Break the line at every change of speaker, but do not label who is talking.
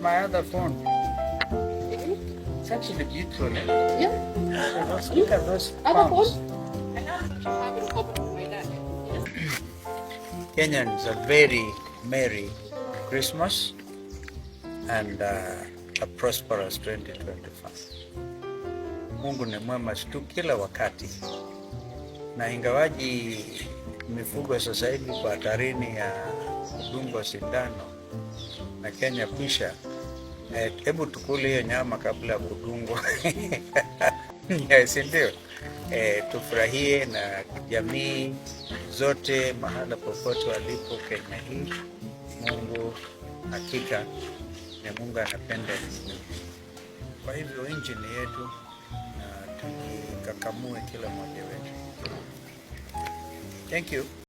my other phone. It's actually beautiful.
Yeah.
Look at those
Other
palms.
phone?
Kenyans a very merry Christmas and a prosperous 2025. Mungu ni mwema tu kila wakati, na ingawaji mifugo sasa hivi kwa hatarini ya kudungwa sindano na Kenya kwisha, hebu tukule hiyo nyama kabla ya kudungwa. Yes, ndio. Tufurahie na jamii zote mahala popote walipo Kenya hii. Mungu hakika ni Mungu anapenda. Kwa hivyo nchi ni yetu na tukikakamue kila mmoja wetu. Thank you.